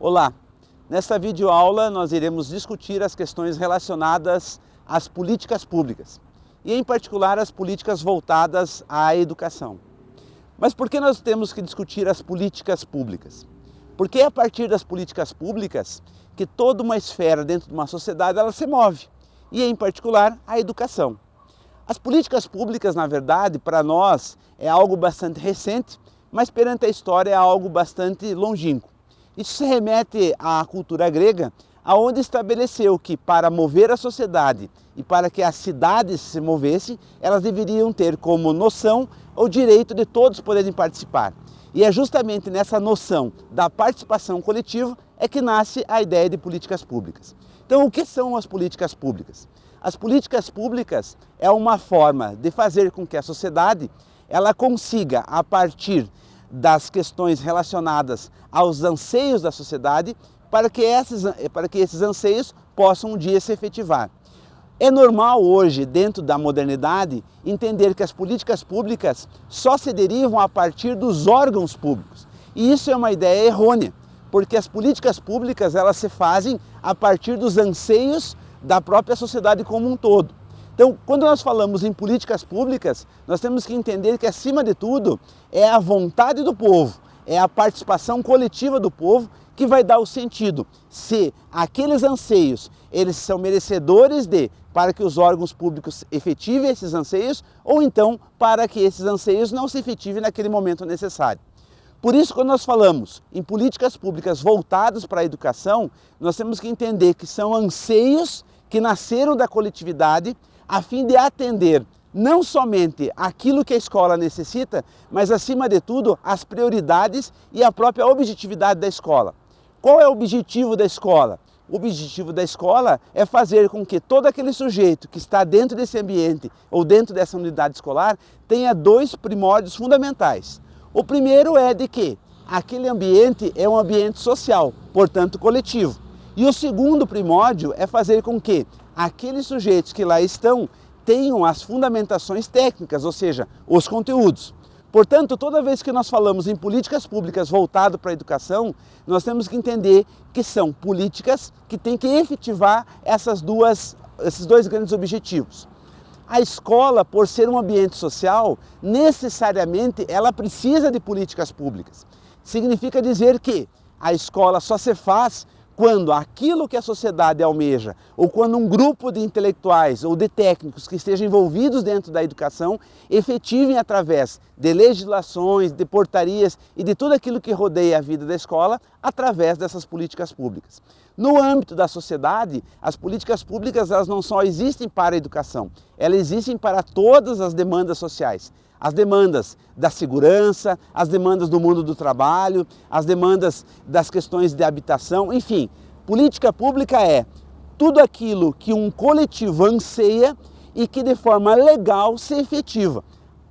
Olá! Nesta videoaula nós iremos discutir as questões relacionadas às políticas públicas e, em particular, as políticas voltadas à educação. Mas por que nós temos que discutir as políticas públicas? Porque é a partir das políticas públicas que toda uma esfera dentro de uma sociedade ela se move, e em particular a educação. As políticas públicas, na verdade, para nós é algo bastante recente, mas perante a história é algo bastante longínquo. Isso se remete à cultura grega, aonde estabeleceu que para mover a sociedade e para que as cidades se movessem, elas deveriam ter como noção o direito de todos poderem participar. E é justamente nessa noção da participação coletiva é que nasce a ideia de políticas públicas. Então, o que são as políticas públicas? As políticas públicas é uma forma de fazer com que a sociedade ela consiga, a partir das questões relacionadas aos anseios da sociedade, para que esses anseios possam um dia se efetivar. É normal hoje, dentro da modernidade, entender que as políticas públicas só se derivam a partir dos órgãos públicos. E isso é uma ideia errônea, porque as políticas públicas elas se fazem a partir dos anseios da própria sociedade como um todo. Então, quando nós falamos em políticas públicas, nós temos que entender que, acima de tudo, é a vontade do povo, é a participação coletiva do povo que vai dar o sentido. Se aqueles anseios, eles são merecedores para que os órgãos públicos efetivem esses anseios, ou então para que esses anseios não se efetivem naquele momento necessário. Por isso, quando nós falamos em políticas públicas voltadas para a educação, nós temos que entender que são anseios que nasceram da coletividade, a fim de atender não somente aquilo que a escola necessita, mas, acima de tudo, as prioridades e a própria objetividade da escola. Qual é o objetivo da escola? O objetivo da escola é fazer com que todo aquele sujeito que está dentro desse ambiente ou dentro dessa unidade escolar tenha dois primórdios fundamentais. O primeiro é de que aquele ambiente é um ambiente social, portanto coletivo. E o segundo primórdio é fazer com que aqueles sujeitos que lá estão tenham as fundamentações técnicas, ou seja, os conteúdos. Portanto, toda vez que nós falamos em políticas públicas voltadas para a educação, nós temos que entender que são políticas que têm que efetivar esses dois grandes objetivos. A escola, por ser um ambiente social, necessariamente ela precisa de políticas públicas. Significa dizer que a escola só se faz quando aquilo que a sociedade almeja, ou quando um grupo de intelectuais ou de técnicos que estejam envolvidos dentro da educação, efetivem através de legislações, de portarias e de tudo aquilo que rodeia a vida da escola, através dessas políticas públicas. No âmbito da sociedade, as políticas públicas elas não só existem para a educação, elas existem para todas as demandas sociais. As demandas da segurança, as demandas do mundo do trabalho, as demandas das questões de habitação, enfim. Política pública é tudo aquilo que um coletivo anseia e que de forma legal se efetiva.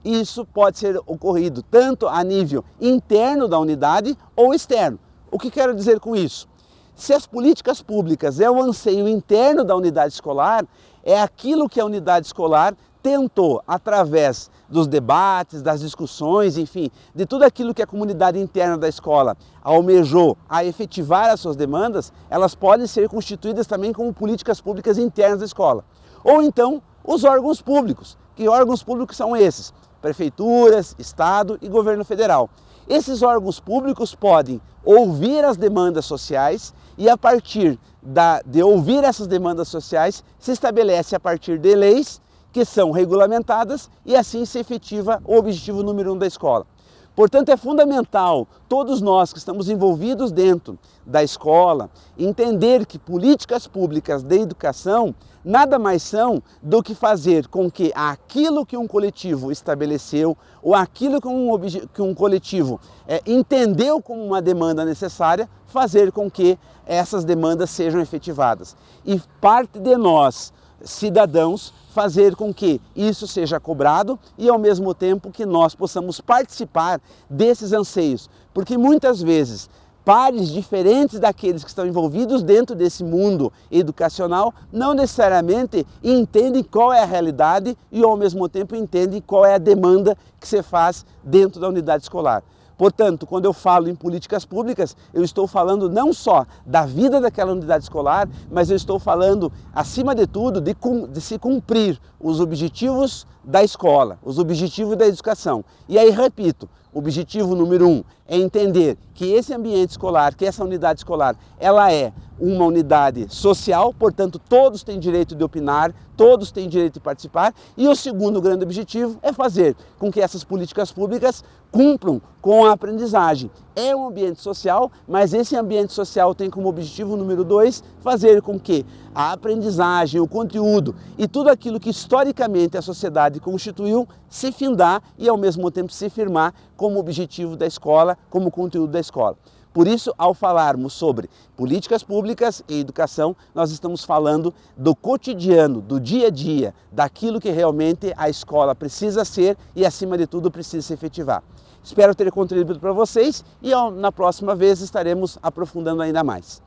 Isso pode ser ocorrido tanto a nível interno da unidade ou externo. O que quero dizer com isso? Se as políticas públicas é o anseio interno da unidade escolar, é aquilo que a unidade escolar tentou, através dos debates, das discussões, enfim, de tudo aquilo que a comunidade interna da escola almejou a efetivar as suas demandas, elas podem ser constituídas também como políticas públicas internas da escola. Ou então, os órgãos públicos. Que órgãos públicos são esses? Prefeituras, Estado e governo federal. Esses órgãos públicos podem ouvir as demandas sociais e, a partir de ouvir essas demandas sociais, se estabelece a partir de leis que são regulamentadas e assim se efetiva o objetivo número 1 da escola. Portanto, é fundamental todos nós que estamos envolvidos dentro da escola entender que políticas públicas de educação nada mais são do que fazer com que aquilo que um coletivo estabeleceu ou aquilo que um coletivo entendeu como uma demanda necessária, fazer com que essas demandas sejam efetivadas. E parte de nós, cidadãos, fazer com que isso seja cobrado e, ao mesmo tempo, que nós possamos participar desses anseios. Porque muitas vezes pares diferentes daqueles que estão envolvidos dentro desse mundo educacional não necessariamente entendem qual é a realidade e, ao mesmo tempo, entendem qual é a demanda que se faz dentro da unidade escolar. Portanto, quando eu falo em políticas públicas, eu estou falando não só da vida daquela unidade escolar, mas eu estou falando, acima de tudo, de se cumprir os objetivos da escola, os objetivos da educação. E aí, repito, o objetivo número 1 é entender que esse ambiente escolar, que essa unidade escolar, ela é uma unidade social, portanto todos têm direito de opinar, todos têm direito de participar. E o segundo grande objetivo é fazer com que essas políticas públicas cumpram com a aprendizagem. É um ambiente social, mas esse ambiente social tem como objetivo número 2 fazer com que a aprendizagem, o conteúdo e tudo aquilo que historicamente a sociedade constituiu se findar e ao mesmo tempo se firmar como objetivo da escola, como conteúdo da escola. Por isso, ao falarmos sobre políticas públicas e educação, nós estamos falando do cotidiano, do dia a dia, daquilo que realmente a escola precisa ser e, acima de tudo, precisa se efetivar. Espero ter contribuído para vocês e na próxima vez estaremos aprofundando ainda mais.